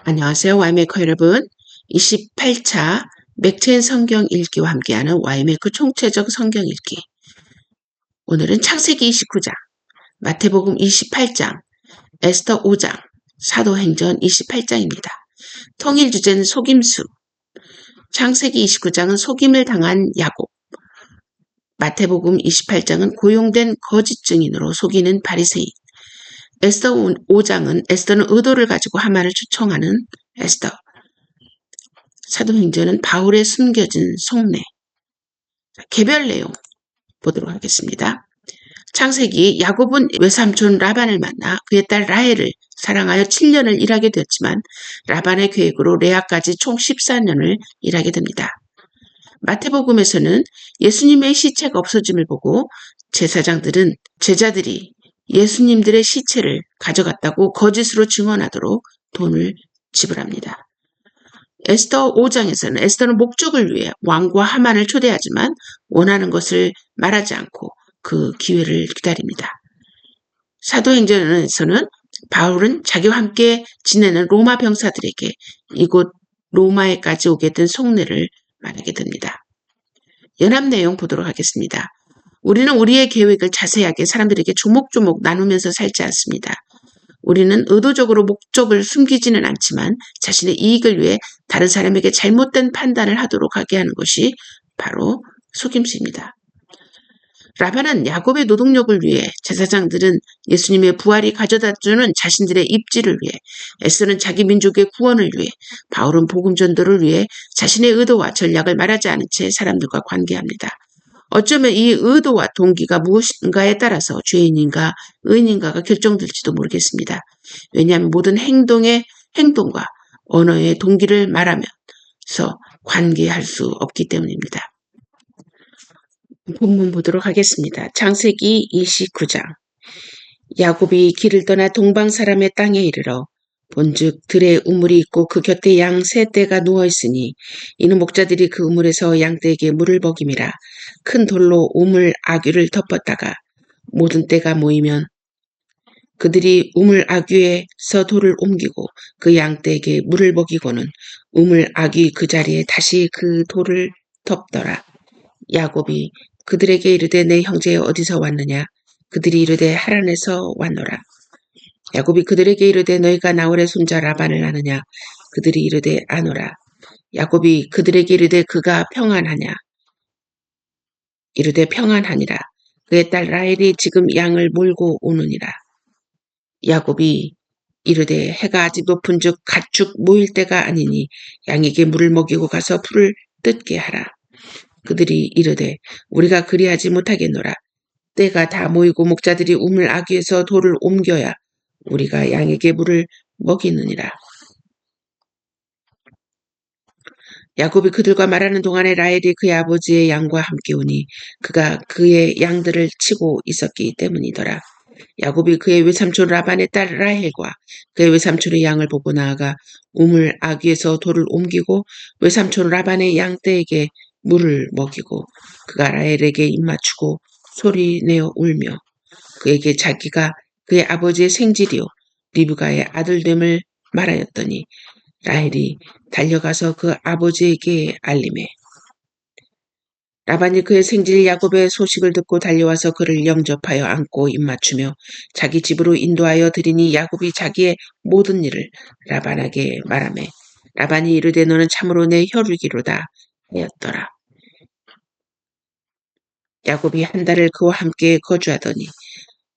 안녕하세요. 와이메이커 여러분. 28차 맥체인 성경 읽기와 함께하는 와이메이커 총체적 성경 읽기. 오늘은 창세기 29장, 마태복음 28장, 에스더 5장, 사도행전 28장입니다. 통일 주제는 속임수. 창세기 29장은 속임을 당한 야곱. 마태복음 28장은 고용된 거짓 증인으로 속이는 바리새인. 에스더 5장은 에스더는 의도를 가지고 하만을 추청하는 에스더. 사도행전은 바울의 숨겨진 속내. 개별 내용 보도록 하겠습니다. 창세기 야곱은 외삼촌 라반을 만나 그의 딸 라헬을 사랑하여 7년을 일하게 되었지만 라반의 계획으로 레아까지 총 14년을 일하게 됩니다. 마태복음에서는 예수님의 시체가 없어짐을 보고 제자들이 예수님들의 시체를 가져갔다고 거짓으로 증언하도록 돈을 지불합니다. 에스더 5장에서는 에스더는 목적을 위해 왕과 하만을 초대하지만 원하는 것을 말하지 않고 그 기회를 기다립니다. 사도행전에서는 바울은 자기와 함께 지내는 로마 병사들에게 이곳 로마에까지 오게 된 속내를 말하게 됩니다. 연합 내용 보도록 하겠습니다. 우리는 우리의 계획을 자세하게 사람들에게 조목조목 나누면서 살지 않습니다. 우리는 의도적으로 목적을 숨기지는 않지만 자신의 이익을 위해 다른 사람에게 잘못된 판단을 하도록 하게 하는 것이 바로 속임수입니다. 라반은 야곱의 노동력을 위해, 제사장들은 예수님의 부활이 가져다주는 자신들의 입지를 위해, 에스더는 자기 민족의 구원을 위해, 바울은 복음 전도를 위해 자신의 의도와 전략을 말하지 않은 채 사람들과 관계합니다. 어쩌면 이 의도와 동기가 무엇인가에 따라서 죄인인가 의인인가가 결정될지도 모르겠습니다. 왜냐하면 모든 행동과 언어의 동기를 말하면서 관계할 수 없기 때문입니다. 본문 보도록 하겠습니다. 창세기 29장. 야곱이 길을 떠나 동방 사람의 땅에 이르러 본즉 들에 우물이 있고 그 곁에 양 세 떼가 누워있으니 이는 목자들이 그 우물에서 양떼에게 물을 먹임이라. 큰 돌로 우물 아귀를 덮었다가 모든 떼가 모이면 그들이 우물 아귀에서 돌을 옮기고 그 양떼에게 물을 먹이고는 우물 아귀 그 자리에 다시 그 돌을 덮더라. 야곱이 그들에게 이르되 내 형제 어디서 왔느냐? 그들이 이르되 하란에서 왔노라. 야곱이 그들에게 이르되 너희가 나홀의 손자 라반을 아느냐? 그들이 이르되 아노라. 야곱이 그들에게 이르되 그가 평안하냐? 이르되 평안하니라. 그의 딸 라헬이 지금 양을 몰고 오느니라. 야곱이 이르되 해가 아직 높은즉 가축 모일 때가 아니니 양에게 물을 먹이고 가서 풀을 뜯게 하라. 그들이 이르되 우리가 그리하지 못하겠노라. 때가 다 모이고 목자들이 우물 아귀에서 돌을 옮겨야 우리가 양에게 물을 먹이느니라. 야곱이 그들과 말하는 동안에 라헬이 그의 아버지의 양과 함께 오니 그가 그의 양들을 치고 있었기 때문이더라. 야곱이 그의 외삼촌 라반의 딸 라헬과 그의 외삼촌의 양을 보고 나아가 우물 아귀에서 돌을 옮기고 외삼촌 라반의 양떼에게 물을 먹이고 그가 라헬에게 입맞추고 소리내어 울며 그에게 자기가 그의 아버지의 생질이요 리브가의 아들됨을 말하였더니 라헬이 달려가서 그 아버지에게 알림해 라반이 그의 생질 야곱의 소식을 듣고 달려와서 그를 영접하여 안고 입맞추며 자기 집으로 인도하여 드리니 야곱이 자기의 모든 일을 라반에게 말하매 라반이 이르되 너는 참으로 내 혈육이로다 하였더라. 야곱이 한 달을 그와 함께 거주하더니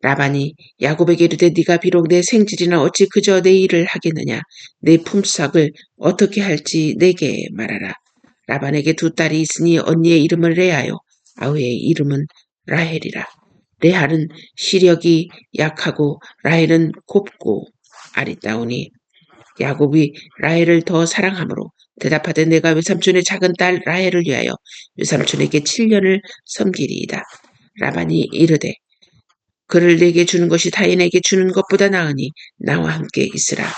라반이 야곱에게 이르되 네가 비록 내 생질이나 어찌 그저 내 일을 하겠느냐. 내 품삯을 어떻게 할지 내게 말하라. 라반에게 두 딸이 있으니 언니의 이름은 레아요 아우의 이름은 라헬이라. 레아는 시력이 약하고 라헬은 곱고 아리따우니 야곱이 라헬을 더 사랑하므로 대답하되 내가 외삼촌의 작은 딸 라헬을 위하여 외삼촌에게 7년을 섬기리이다. 라반이 이르되 그를 내게 주는 것이 타인에게 주는 것보다 나으니 나와 함께 있으라.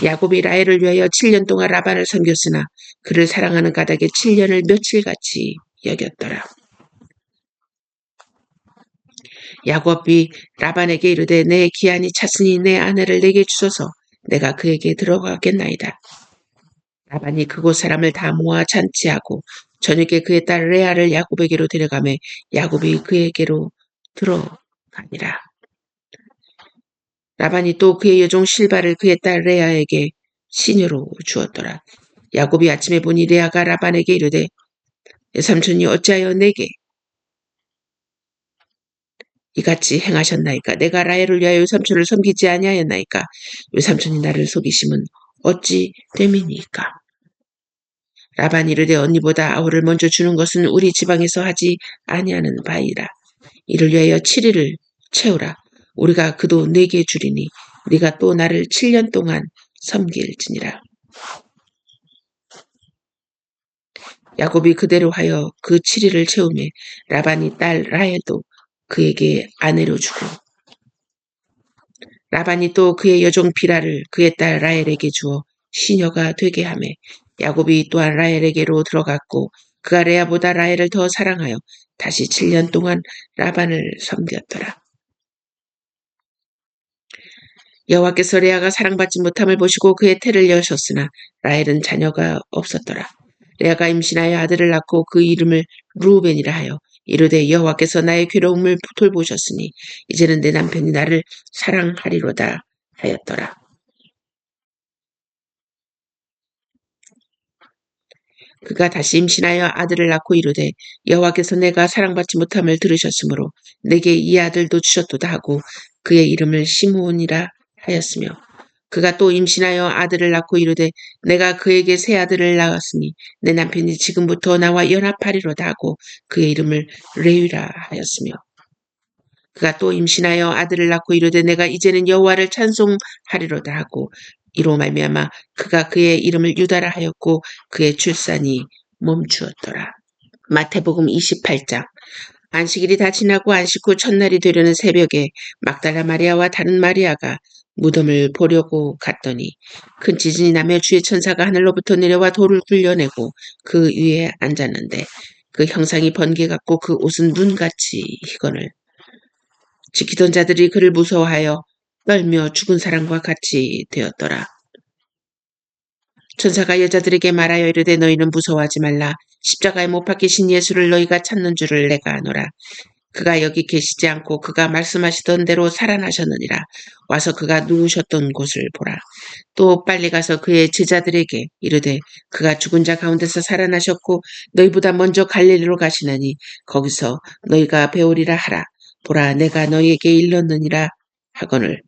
야곱이 라헬을 위하여 7년 동안 라반을 섬겼으나 그를 사랑하는 까닭에 7년을 며칠같이 여겼더라. 야곱이 라반에게 이르되 내 기한이 찼으니 내 아내를 내게 주소서. 내가 그에게 들어가겠나이다. 라반이 그곳 사람을 다 모아 잔치하고 저녁에 그의 딸 레아를 야곱에게로 데려가매 야곱이 그에게로 들어가니라. 라반이 또 그의 여종 실바를 그의 딸 레아에게 시녀로 주었더라. 야곱이 아침에 보니 레아가 라반에게 이르되 삼촌이 어찌하여 내게 이같이 행하셨나이까? 내가 라헬을 위하여 삼촌을 섬기지 아니하였나이까? 외삼촌이 나를 속이심은 어찌 됨이니까? 라반이 이르되 언니보다 아우를 먼저 주는 것은 우리 지방에서 하지 아니하는 바이라. 이를 위하여 7일을 채우라. 우리가 그도 네게 주리니 네가 또 나를 7년 동안 섬길지니라. 야곱이 그대로 하여 그 7일을 채우매 라반이 딸 라헬도 그에게 아내로 주고 라반이 또 그의 여종 비라를 그의 딸 라헬에게 주어 시녀가 되게 하매 야곱이 또한 라헬에게로 들어갔고 그가 레아보다 라헬을 더 사랑하여 다시 7년 동안 라반을 섬겼더라. 여호와께서 레아가 사랑받지 못함을 보시고 그의 태를 여셨으나 라헬은 자녀가 없었더라. 레아가 임신하여 아들을 낳고 그 이름을 루벤이라 하여 이르되 여호와께서 나의 괴로움을 돌보셨으니 이제는 내 남편이 나를 사랑하리로다 하였더라. 그가 다시 임신하여 아들을 낳고 이르되 여호와께서 내가 사랑받지 못함을 들으셨으므로 내게 이 아들도 주셨도다 하고 그의 이름을 시므온이라 하였으며 그가 또 임신하여 아들을 낳고 이르되 내가 그에게 새 아들을 낳았으니 내 남편이 지금부터 나와 연합하리로다 하고 그의 이름을 레위라 하였으며 그가 또 임신하여 아들을 낳고 이르되 내가 이제는 여호와를 찬송하리로다 하고 이로 말미암아 그가 그의 이름을 유다라 하였고 그의 출산이 멈추었더라. 마태복음 28장. 안식일이 다 지나고 안식 후 첫날이 되려는 새벽에 막달라 마리아와 다른 마리아가 무덤을 보려고 갔더니 큰 지진이 나며 주의 천사가 하늘로부터 내려와 돌을 굴려내고 그 위에 앉았는데 그 형상이 번개 같고 그 옷은 눈같이 희거늘. 지키던 자들이 그를 무서워하여 떨며 죽은 사람과 같이 되었더라. 천사가 여자들에게 말하여 이르되 너희는 무서워하지 말라. 십자가에 못 박히신 예수를 너희가 찾는 줄을 내가 아노라. 그가 여기 계시지 않고 그가 말씀하시던 대로 살아나셨느니라. 와서 그가 누우셨던 곳을 보라. 또 빨리 가서 그의 제자들에게 이르되 그가 죽은 자 가운데서 살아나셨고 너희보다 먼저 갈릴리로 가시나니 거기서 너희가 배우리라 하라. 보라 내가 너희에게 일렀느니라 하거늘.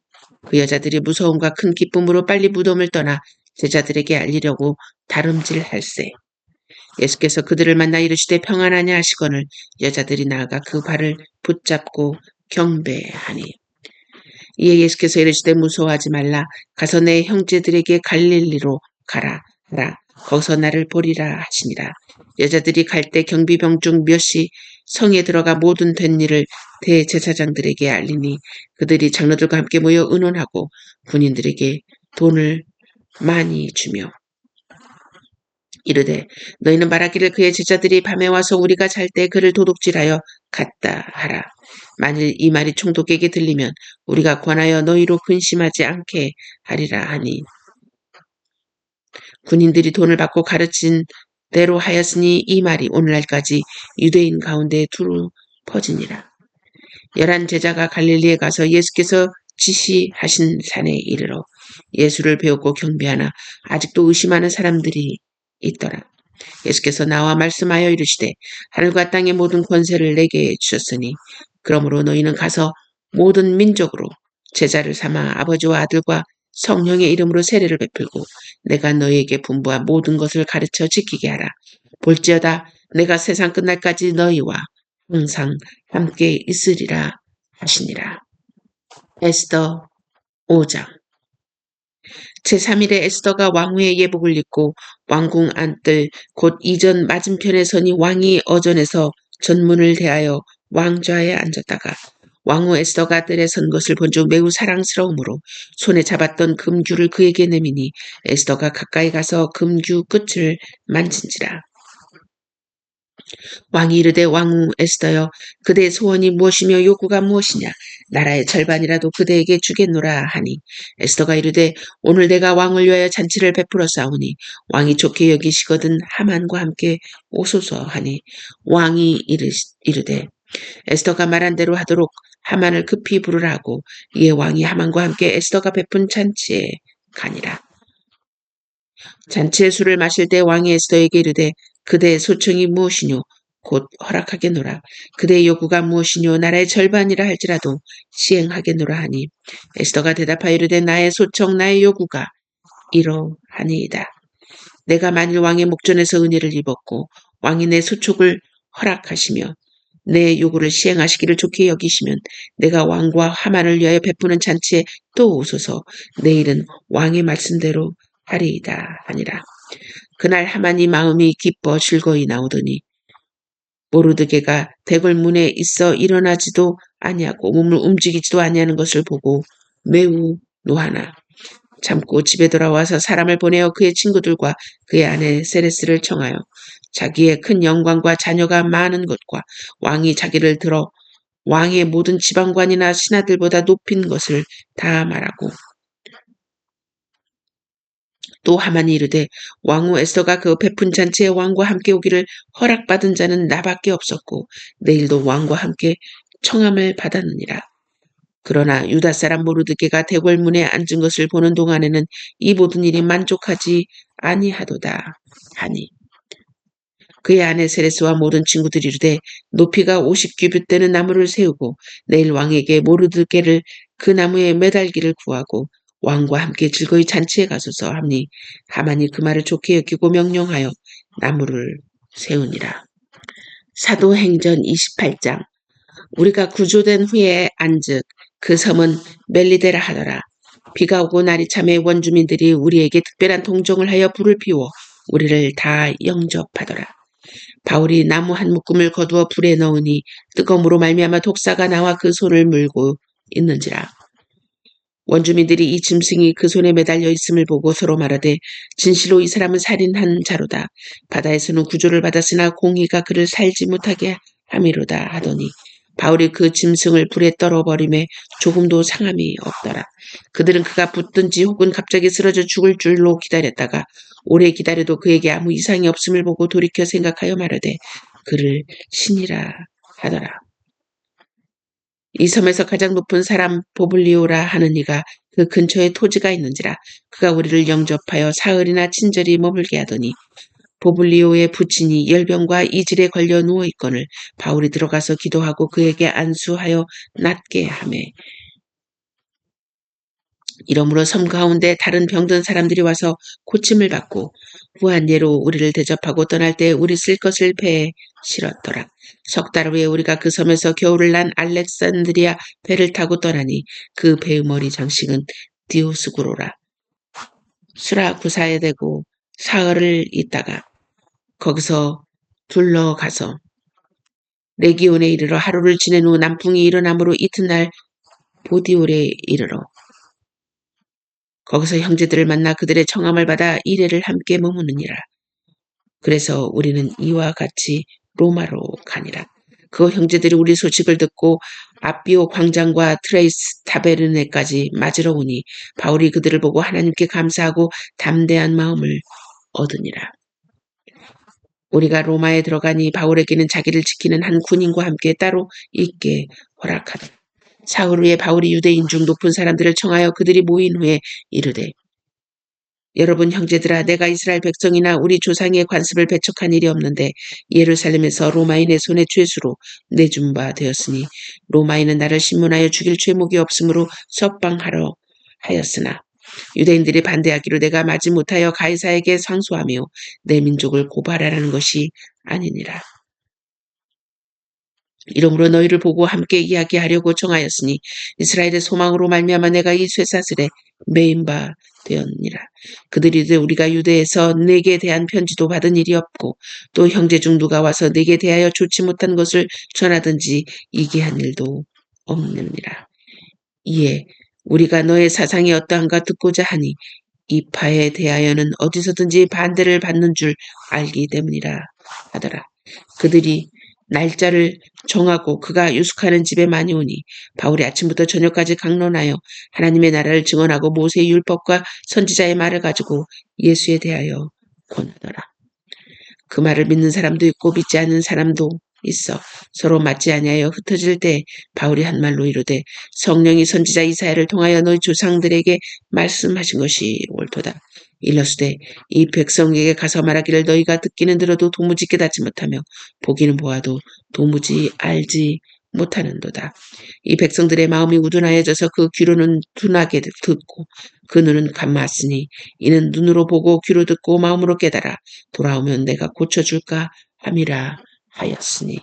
그 여자들이 무서움과 큰 기쁨으로 빨리 무덤을 떠나 제자들에게 알리려고 다름질할세. 예수께서 그들을 만나 이르시되 평안하냐 하시거늘 여자들이 나아가 그 발을 붙잡고 경배하니. 이에 예수께서 이르시되 무서워하지 말라. 가서 내 형제들에게 갈릴리로 가라 하라. 거기서 나를 보리라 하시니라. 여자들이 갈 때 경비병 중 몇이 성에 들어가 모든 된 일을 대제사장들에게 알리니 그들이 장로들과 함께 모여 의논하고 군인들에게 돈을 많이 주며 이르되 너희는 말하기를 그의 제자들이 밤에 와서 우리가 잘 때 그를 도둑질하여 갔다 하라. 만일 이 말이 총독에게 들리면 우리가 권하여 너희로 근심하지 않게 하리라 하니 군인들이 돈을 받고 가르친 대로 하였으니 이 말이 오늘날까지 유대인 가운데 두루 퍼지니라. 11 제자가 갈릴리에 가서 예수께서 지시하신 산에 이르러 예수를 배우고 경배하나 아직도 의심하는 사람들이 있더라. 예수께서 나와 말씀하여 이르시되 하늘과 땅의 모든 권세를 내게 주셨으니 그러므로 너희는 가서 모든 민족으로 제자를 삼아 아버지와 아들과 성령의 이름으로 세례를 베풀고 내가 너희에게 분부한 모든 것을 가르쳐 지키게 하라. 볼지어다 내가 세상 끝날까지 너희와 항상 함께 있으리라 하시니라. 에스더 5장. 제3일에 에스더가 왕후의 예복을 입고 왕궁 안뜰 곧 이전 맞은편에 서니 왕이 어전에서 전문을 대하여 왕좌에 앉았다가 왕후 에스더가 뜰에 선 것을 본즉 매우 사랑스러우므로 손에 잡았던 금규를 그에게 내미니 에스더가 가까이 가서 금규 끝을 만진지라. 왕이 이르되 왕후 에스더여 그대의 소원이 무엇이며 요구가 무엇이냐 나라의 절반이라도 그대에게 주겠노라 하니 에스더가 이르되 오늘 내가 왕을 위하여 잔치를 베풀어 싸우니 왕이 좋게 여기시거든 하만과 함께 오소서 하니 왕이 이르되 에스더가 말한 대로 하도록 하만을 급히 부르라 하고 이에 왕이 하만과 함께 에스더가 베푼 잔치에 가니라. 잔치의 술을 마실 때 왕이 에스더에게 이르되 그대의 소청이 무엇이뇨 곧 허락하겠노라. 그대의 요구가 무엇이뇨 나라의 절반이라 할지라도 시행하겠노라 하니 에스더가 대답하여 이르되 나의 소청 나의 요구가 이러하니이다. 내가 만일 왕의 목전에서 은혜를 입었고 왕이 내 소촉을 허락하시며 내 요구를 시행하시기를 좋게 여기시면 내가 왕과 하만을 위하여 베푸는 잔치에 또 오소서 내일은 왕의 말씀대로 하리이다 하니라. 그날 하만이 마음이 기뻐 즐거이 나오더니 모르드게가 대궐문에 있어 일어나지도 아니하고 몸을 움직이지도 아니하는 것을 보고 매우 노하나 참고 집에 돌아와서 사람을 보내어 그의 친구들과 그의 아내 세레스를 청하여 자기의 큰 영광과 자녀가 많은 것과 왕이 자기를 들어 왕의 모든 지방관이나 신하들보다 높인 것을 다 말하고 또 하만이 이르되 왕후 에스더가 그 베푼 잔치에 왕과 함께 오기를 허락받은 자는 나밖에 없었고 내일도 왕과 함께 청함을 받았느니라. 그러나 유다 사람 모르드게가 대궐문에 앉은 것을 보는 동안에는 이 모든 일이 만족하지 아니하도다 하니 그의 아내 세레스와 모든 친구들이 이르되 높이가 50규빗 되는 나무를 세우고 내일 왕에게 모르드게를 그 나무에 매달기를 구하고 왕과 함께 즐거이 잔치에 가소서 하니 하만이 그 말을 좋게 여기고 명령하여 나무를 세우니라. 사도행전 28장 우리가 구조된 후에 안즉 그 섬은 멜리데라 하더라. 비가 오고 날이 참에 원주민들이 우리에게 특별한 동정을 하여 불을 피워 우리를 다 영접하더라. 바울이 나무 한 묶음을 거두어 불에 넣으니 뜨거움으로 말미암아 독사가 나와 그 손을 물고 있는지라. 원주민들이 이 짐승이 그 손에 매달려 있음을 보고 서로 말하되 진실로 이 사람은 살인한 자로다. 바다에서는 구조를 받았으나 공의가 그를 살지 못하게 함이로다 하더니 바울이 그 짐승을 불에 떨어버림에 조금도 상함이 없더라. 그들은 그가 붙든지 혹은 갑자기 쓰러져 죽을 줄로 기다렸다가 오래 기다려도 그에게 아무 이상이 없음을 보고 돌이켜 생각하여 말하되 그를 신이라 하더라. 이 섬에서 가장 높은 사람 보블리오라 하는 이가 그 근처에 토지가 있는지라 그가 우리를 영접하여 사흘이나 친절히 머물게 하더니 보블리오의 부친이 열병과 이질에 걸려 누워있거늘 바울이 들어가서 기도하고 그에게 안수하여 낫게 하매 이러므로 섬 가운데 다른 병든 사람들이 와서 고침을 받고 후한 예로 우리를 대접하고 떠날 때 우리 쓸 것을 배에 실었더라. 석 달 후에 우리가 그 섬에서 겨울을 난 알렉산드리아 배를 타고 떠나니 그 배의 머리 장식은 디오스구로라. 수라구사에 대고 사흘을 있다가 거기서 둘러가서 레기온에 이르러 하루를 지낸 후 남풍이 일어나므로 이튿날 보디올에 이르러 거기서 형제들을 만나 그들의 청함을 받아 이래를 함께 머무느니라. 그래서 우리는 이와 같이 로마로 가니라. 그 형제들이 우리 소식을 듣고 아비오 광장과 트레이스 타베르네까지 맞으러 오니 바울이 그들을 보고 하나님께 감사하고 담대한 마음을 얻으니라. 우리가 로마에 들어가니 바울에게는 자기를 지키는 한 군인과 함께 따로 있게 허락하더라. 사흘 후에 바울이 유대인 중 높은 사람들을 청하여 그들이 모인 후에 이르되 여러분 형제들아 내가 이스라엘 백성이나 우리 조상의 관습을 배척한 일이 없는데 예루살렘에서 로마인의 손에 죄수로 내준 바 되었으니 로마인은 나를 신문하여 죽일 죄목이 없으므로 석방하러 하였으나 유대인들이 반대하기로 내가 마지 못하여 가이사에게 상소하며 내 민족을 고발하라는 것이 아니니라. 이러므로 너희를 보고 함께 이야기하려고 정하였으니 이스라엘의 소망으로 말미암아 내가 이 쇠사슬에 매인 바 되었니라. 그들이 우리가 유대에서 내게 대한 편지도 받은 일이 없고 또 형제 중 누가 와서 내게 대하여 좋지 못한 것을 전하든지 이기한 일도 없느니라. 이에 우리가 너의 사상이 어떠한가 듣고자 하니 이 파에 대하여는 어디서든지 반대를 받는 줄 알기 때문이라 하더라. 그들이 날짜를 정하고 그가 유숙하는 집에 많이 오니 바울이 아침부터 저녁까지 강론하여 하나님의 나라를 증언하고 모세의 율법과 선지자의 말을 가지고 예수에 대하여 권하더라. 그 말을 믿는 사람도 있고 믿지 않는 사람도 있어 서로 맞지 아니하여 흩어질 때 바울이 한 말로 이르되 성령이 선지자 이사야를 통하여 너희 조상들에게 말씀하신 것이 옳도다. 일러스되 이 백성에게 가서 말하기를 너희가 듣기는 들어도 도무지 깨닫지 못하며 보기는 보아도 도무지 알지 못하는도다. 이 백성들의 마음이 우둔하여져서 그 귀로는 둔하게 듣고 그 눈은 감았으니 이는 눈으로 보고 귀로 듣고 마음으로 깨달아 돌아오면 내가 고쳐줄까 함이라 하였으니.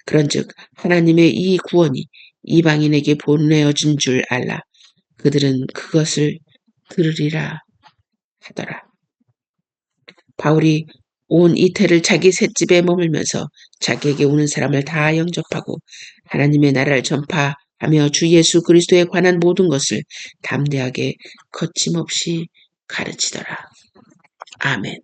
그런즉 하나님의 이 구원이 이방인에게 보내어진 줄 알라. 그들은 그것을 들으리라 하더라. 바울이 온 이태를 자기 셋집에 머물면서 자기에게 오는 사람을 다 영접하고 하나님의 나라를 전파하며 주 예수 그리스도에 관한 모든 것을 담대하게 거침없이 가르치더라. 아멘.